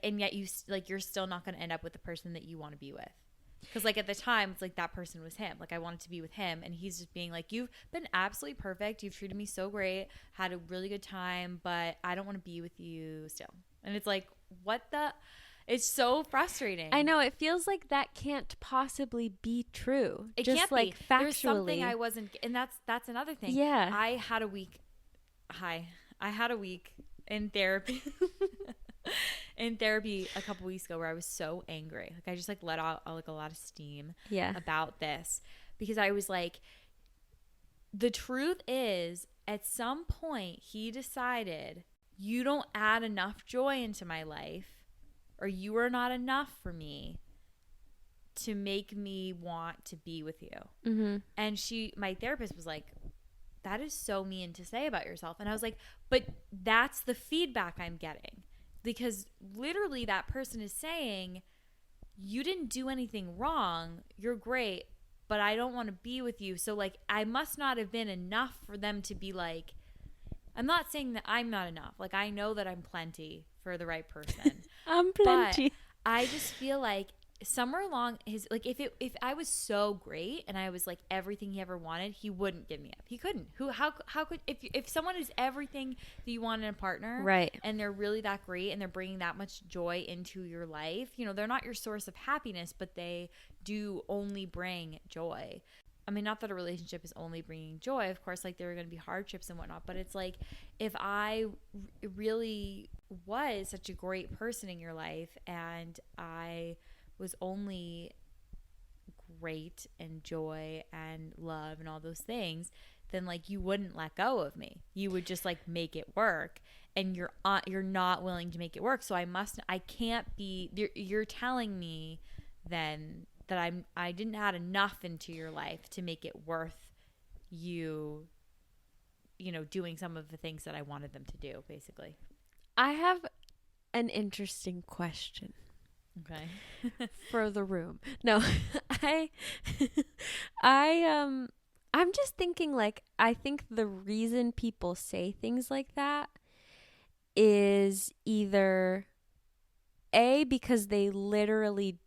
and yet you're still not going to end up with the person that you want to be with. Because, like, at the time, it's like that person was him. Like, I wanted to be with him. And he's just being like, you've been absolutely perfect. You've treated me so great. Had a really good time. But I don't want to be with you still. And it's like, what the? It's so frustrating. I know. It feels like that can't possibly be true. It just can't like be. Factually. There's something I wasn't. And that's another thing. Yeah. I had a week. I had a week in therapy. In therapy a couple weeks ago where I was so angry. Like, I just like let out like a lot of steam about this, because I was like, the truth is, at some point he decided, you don't add enough joy into my life, or you are not enough for me to make me want to be with you. Mm-hmm. And my therapist was like, that is so mean to say about yourself. And I was like, but that's the feedback I'm getting. Because literally that person is saying, you didn't do anything wrong. You're great, but I don't want to be with you. So, like, I must not have been enough for them to be like, I'm not saying that I'm not enough. Like, I know that I'm plenty for the right person. I'm plenty. But I just feel like somewhere along like, if I was so great and I was like everything he ever wanted, he wouldn't give me up. He couldn't. How could, if someone is everything that you want in a partner, right, and they're really that great and they're bringing that much joy into your life, you know, they're not your source of happiness, but they do only bring joy. I mean, not that a relationship is only bringing joy, of course, like there are going to be hardships and whatnot, but it's like, if I really was such a great person in your life and I was only great and joy and love and all those things, then like you wouldn't let go of me. You would just like make it work, and you're not willing to make it work. So I can't be. You're telling me then that I didn't add enough into your life to make it worth you know, doing some of the things that I wanted them to do, basically. I have an interesting question. Okay. For the room. No, I'm just thinking, like, I think the reason people say things like that is either A, because they literally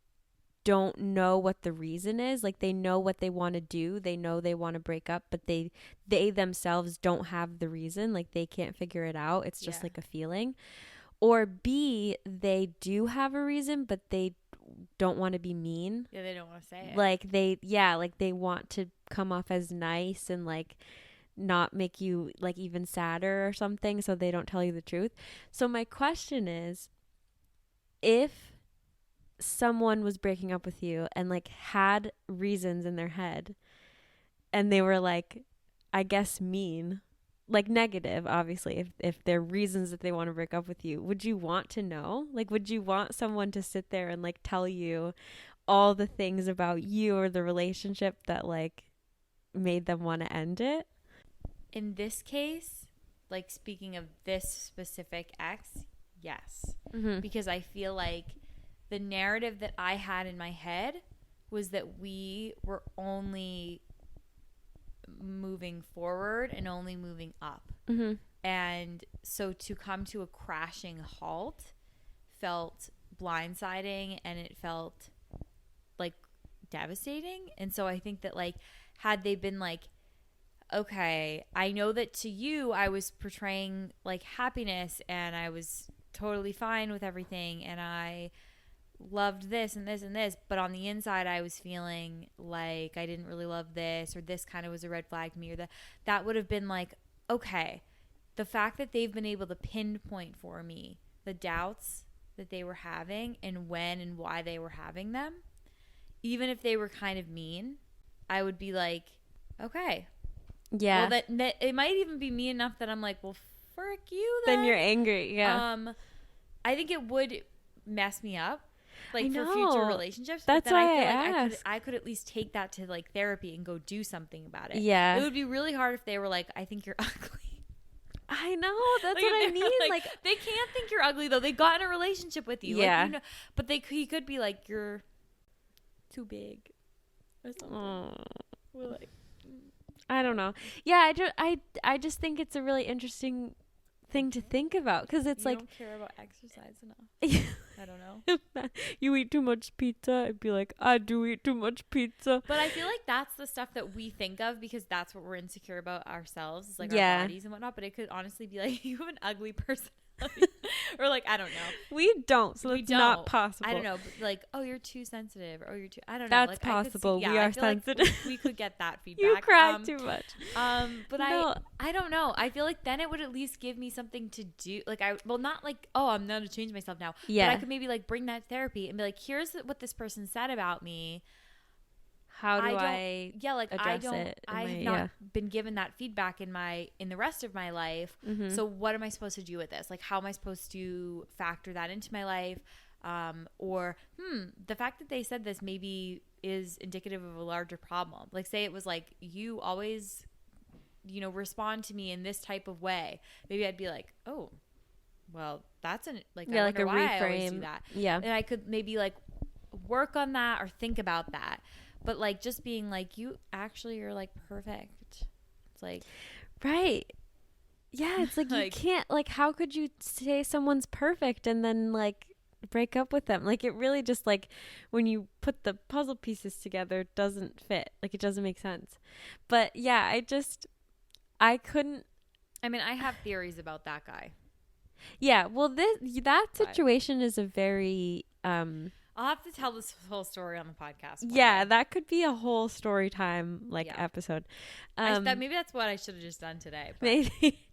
don't know what the reason is. Like, they know what they want to do. They know they want to break up, but they themselves don't have the reason. Like, they can't figure it out. It's just like a feeling. Or B, they do have a reason, but they don't want to be mean. Yeah, they don't want to say it. Like, they want to come off as nice and, like, not make you, like, even sadder or something, so they don't tell you the truth. So my question is, if someone was breaking up with you and, like, had reasons in their head and they were, like, I guess mean, like, negative, obviously, if there are reasons that they want to break up with you, would you want to know? Like, would you want someone to sit there and, like, tell you all the things about you or the relationship that, like, made them want to end it? In this case, like, speaking of this specific ex, yes. Mm-hmm. Because I feel like the narrative that I had in my head was that we were only moving forward and only moving up. Mm-hmm. And so to come to a crashing halt felt blindsiding, and it felt like devastating. And so I think that, like, had they been like, okay, I know that to you I was portraying like happiness and I was totally fine with everything and I loved this and this and this, but on the inside I was feeling like I didn't really love this, or this kind of was a red flag to me, or that would have been like, okay, the fact that they've been able to pinpoint for me the doubts that they were having and when and why they were having them, even if they were kind of mean, I would be like, okay, Yeah. Well, that it might even be me enough that I'm like, well, frick you then. Then you're angry. Yeah. I think it would mess me up, like, I for know. future relationships. That's but then why I feel I like asked. I could at least take that to, like, therapy and go do something about it. Yeah. It would be really hard if they were like, I think you're ugly. I know. That's Like, what I if they mean. were Like, they can't think you're ugly though. They got in a relationship with you. Yeah. Like, you know, but he could be like, you're too big or something. We're like, I don't know. Yeah, I just think it's a really interesting thing to think about, because it's you like, don't care about exercise enough. I don't know. you eat too much pizza. I'd be like, I do eat too much pizza. But I feel like that's the stuff that we think of because that's what we're insecure about ourselves. It's like Yeah. our bodies and whatnot. But it could honestly be like, you have an ugly personality. Or like, I don't know. We don't, so We it's not don't. possible. I don't know. But like, oh, you're too sensitive. Or, oh, you're too, I don't know. That's Like, I could see- possible. yeah, We I are feel like sensitive. we could get that feedback. You cry too much. But No. I don't know. I feel like then it would at least give me something to do. Like, not like, oh, I'm going to change myself now. Yeah. But I could maybe like bring that to therapy and be like, here's what this person said about me. How do I don't- I Yeah, like address it in I my- have not been given that feedback in the rest of my life. Mhm. So what am I supposed to do with this? Like, how am I supposed to factor that into my life? Or the fact that they said this maybe is indicative of a larger problem. Like, say it was like, you always, respond to me in this type of way. Maybe I'd be like, oh, well, that's like, Yeah, I like a wonder why I always do reframe. that. Yeah. And I could maybe like work on that or think about that. But like, just being like, you actually are like perfect. It's like, Right. Yeah, it's like, you Like- can't, like, how could you say someone's perfect and then like break up with them? Like, it really just, like, when you put the puzzle pieces together, it doesn't fit. Like, it doesn't make sense. But yeah, I couldn't. I mean, I have theories about that guy. Yeah, well, that But- situation is a very I'll have to tell this whole story on the podcast. one yeah, day. that could be a whole story time like Yeah. episode. Maybe that's what I should have just done today. But Maybe.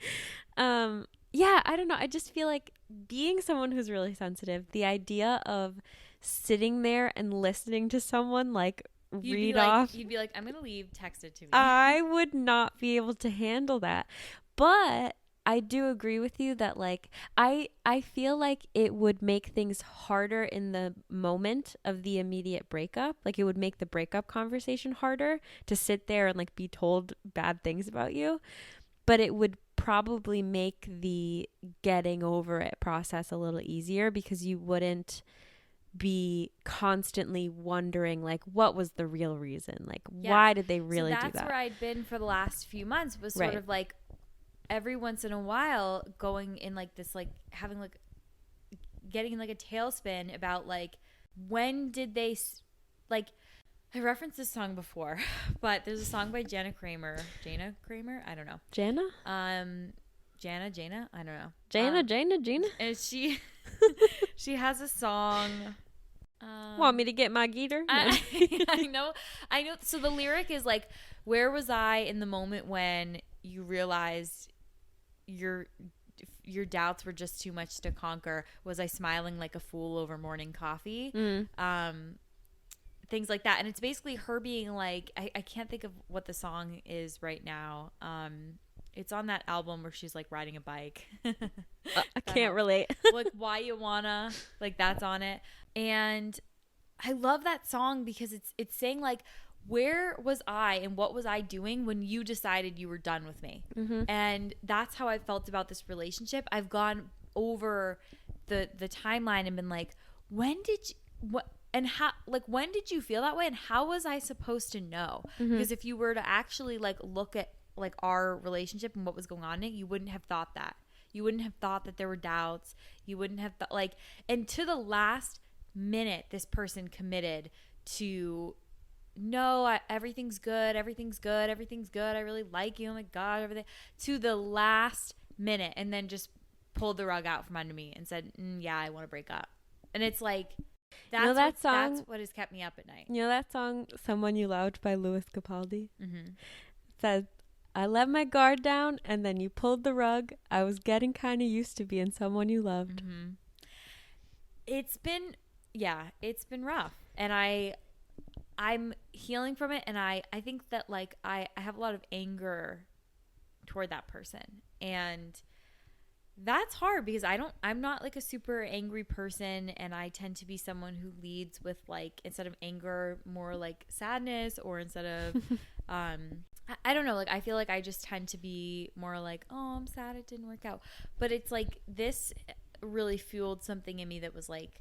Yeah, I don't know. I just feel like being someone who's really sensitive, the idea of sitting there and listening to someone like read off, You'd be like, I'm gonna leave. Text it to me. I would not be able to handle that. But I do agree with you that like I feel like it would make things harder in the moment of the immediate breakup. Like, it would make the breakup conversation harder to sit there and like be told bad things about you. But it would probably make the getting over it process a little easier, because you wouldn't be constantly wondering like, what was the real reason? Like, Yeah. why did they really so do that's that? where I'd been for the last few months, was sort Right. of like every once in a while going in like this, like having like getting like a tailspin about like, when did they like, I referenced this song before, but there's a song by Jana Kramer, I don't know. Jana? Jana, I don't know. Jana? And she has a song. Want me to get my guitar? I know. So the lyric is like, where was I in the moment when you realized your doubts were just too much to conquer? Was I smiling like a fool over morning coffee? Things like that. And it's basically her being like, I can't think of what the song is right now. It's on that album where she's like riding a bike. I can't relate. Like, Why You Wanna, like, that's on it. And I love that song because it's saying like, where was I and what was I doing when you decided you were done with me? And that's how I felt about this relationship. I've gone over the timeline and been like, when did you feel that way, and how was I supposed to know? Because if you were to actually like look at like our relationship and what was going on in it, you wouldn't have thought that. You wouldn't have thought that there were doubts. You wouldn't have thought like, and to the last minute, this person committed to, no, everything's good. I really like you. Oh my God, everything, to the last minute, and then just pulled the rug out from under me and said, yeah, I want to break up. And it's like, that's what has kept me up at night. You know that song, Someone You Loved by Louis Capaldi? It says, I let my guard down and then you pulled the rug. I was getting kind of used to being someone you loved. It's been rough. And healing from it. And I think that like I have a lot of anger toward that person. And that's hard because I'm not like a super angry person, and I tend to be someone who leads with like, instead of anger, more like sadness, or instead of I don't know, like I feel like I just tend to be more like, oh, I'm sad it didn't work out. But it's like this really fueled something in me that was like,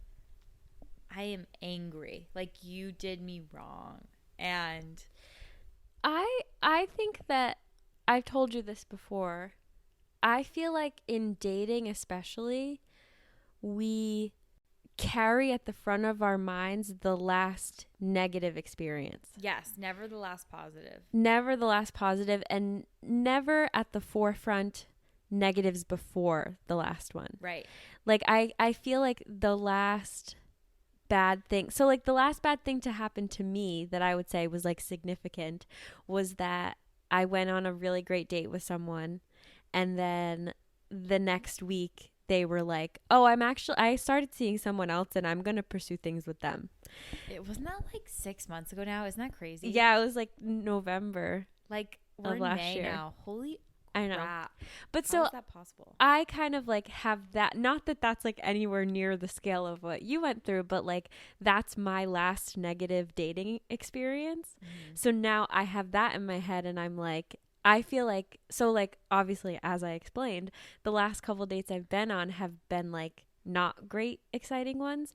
I am angry, like you did me wrong. And I think that I've told you this before. I feel like in dating especially, we carry at the front of our minds the last negative experience. yes, never the last positive. Never the last positive, and never at the forefront negatives before the last one. Right. Like I feel like the last bad thing, so like the last bad thing to happen to me that I would say was like significant was that I went on a really great date with someone, and then the next week they were like, oh, I started seeing someone else and I'm going to pursue things with them. It wasn't that like 6 months ago now? Isn't that crazy? Yeah, it was like November. Like we're of in last May year. now. Holy I know. crap. But How so is that possible? I kind of like have that, not that that's like anywhere near the scale of what you went through, but like that's my last negative dating experience. Mm-hmm. So now I have that in my head, and I'm like, I feel like, so like obviously as I explained, the last couple dates I've been on have been like not great, exciting ones.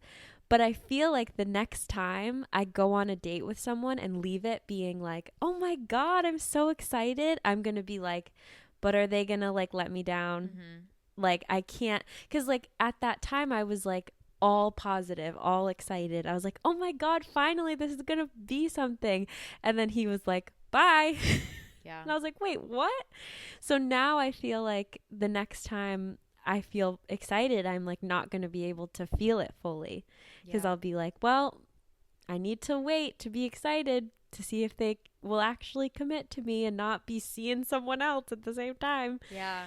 But I feel like the next time I go on a date with someone and leave it being like, oh my God, I'm so excited, I'm going to be like, but are they going to like let me down? Mm-hmm. Like I can't, because like at that time I was like all positive, all excited. I was like, oh my God, finally this is going to be something. And then he was like, bye. Yeah. And I was like, wait, what? So now I feel like the next time I feel excited, I'm like not going to be able to feel it fully, because Yeah. I'll be like, well, I need to wait to be excited to see if they will actually commit to me and not be seeing someone else at the same time. Yeah.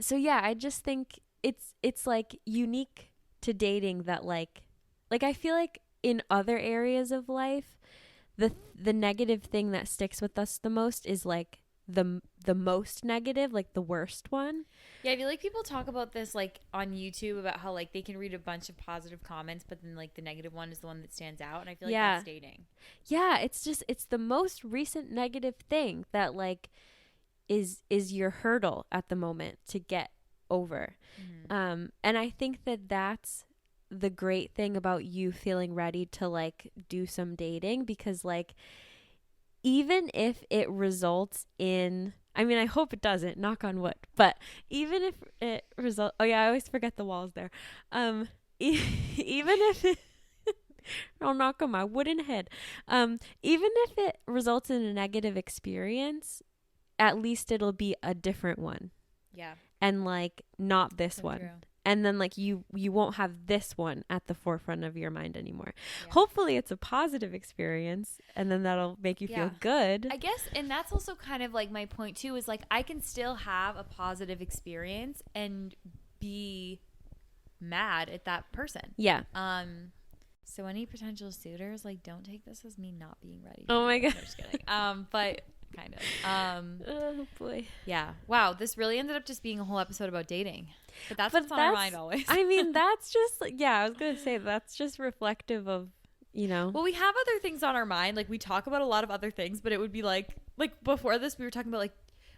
So yeah, I just think it's like unique to dating that like I feel like in other areas of life, the negative thing that sticks with us the most is like the most negative, like the worst one. Yeah, I feel like people talk about this like on YouTube about how like they can read a bunch of positive comments, but then like the negative one is the one that stands out, and I feel like Yeah. that's dating. Yeah, it's the most recent negative thing that like is your hurdle at the moment to get over. Mm-hmm. And I think that that's the great thing about you feeling ready to like do some dating, because like even if it results in, I mean, I hope it doesn't, knock on wood, but even if it I always forget the walls there. Even if it I'll knock on my wooden head. Even if it results in a negative experience, at least it'll be a different one, Yeah. and like not this So one. true. And then like you won't have this one at the forefront of your mind anymore. Yeah. Hopefully it's a positive experience, and then that'll make you feel Yeah. good. I guess, and that's also kind of like my point too, is like I can still have a positive experience and be mad at that person. Yeah. So any potential suitors, like, don't take this as me not being ready. Oh my God. I'm just kidding. But kind of. Oh boy. Yeah. Wow. This really ended up just being a whole episode about dating. But that's what's on our mind always. I mean, that's just yeah, I was going to say that's just reflective of, you know. Well, we have other things on our mind. Like, we talk about a lot of other things, but it would be like before this, we were talking about like,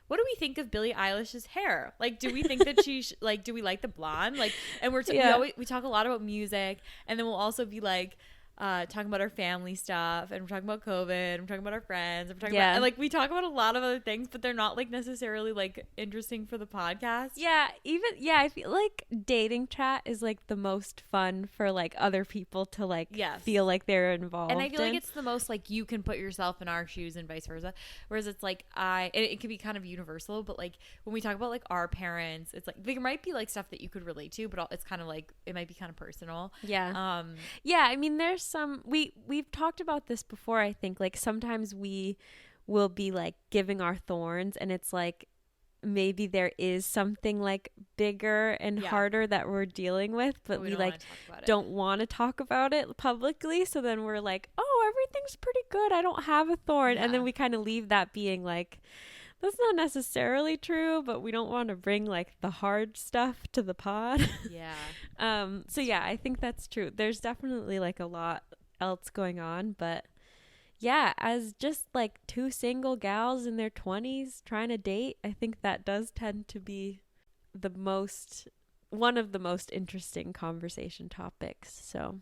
what do we think of Billie Eilish's hair? Like, do we think that she like, do we like the blonde? Like, and we talk a lot about music, and then we'll also be like talking about our family stuff, and we're talking about COVID, and we're talking about our friends, and we're talking about, and like we talk about a lot of other things, but they're not like necessarily like interesting for the podcast. Yeah, I feel like dating chat is like the most fun for like other people to like feel like they're involved. And I feel like it's the most like you can put yourself in our shoes and vice versa. Whereas it's like it can be kind of universal, but like when we talk about like our parents, it's like there might be like stuff that you could relate to, but it's kind of like it might be kind of personal. Yeah. Yeah, I mean there's some we've talked about this before, I think, like sometimes we will be like giving our thorns, and it's like maybe there is something like bigger and harder that we're dealing with, but we like don't want to talk about it publicly, so then we're like, oh, everything's pretty good. I don't have a thorn. Yeah. And then we kind of leave that being like, that's not necessarily true, but we don't want to bring like the hard stuff to the pod. Yeah. So yeah, I think that's true. There's definitely like a lot else going on, but yeah, as just like two single gals in their 20s trying to date, I think that does tend to be one of the most interesting conversation topics. So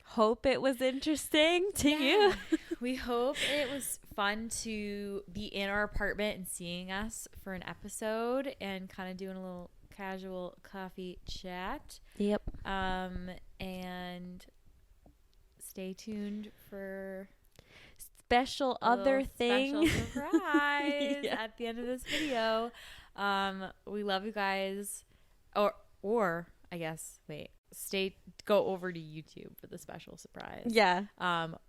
hope it was interesting to you. We hope it was fun to be in our apartment and seeing us for an episode and kind of doing a little casual coffee chat. Yep. And stay tuned for special other thing. Special surprise at the end of this video. We love you guys. Or I guess go over to YouTube for the special surprise. Yeah.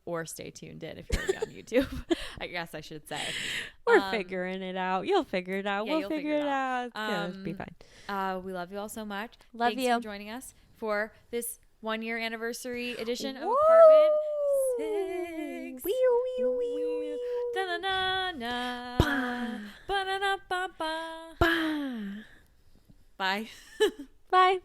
Or stay tuned in if you're already on YouTube. I guess I should say. We're figuring it out. You'll figure it out. Yeah, we'll figure it out. It's gonna be fine. We love you all so much. Love Thanks you for joining us for this 1-year anniversary edition of Woo! Apartment 6. Da-na-na-na. Bah. Ba-na-na-ba-ba. Bah. Bye. Bye.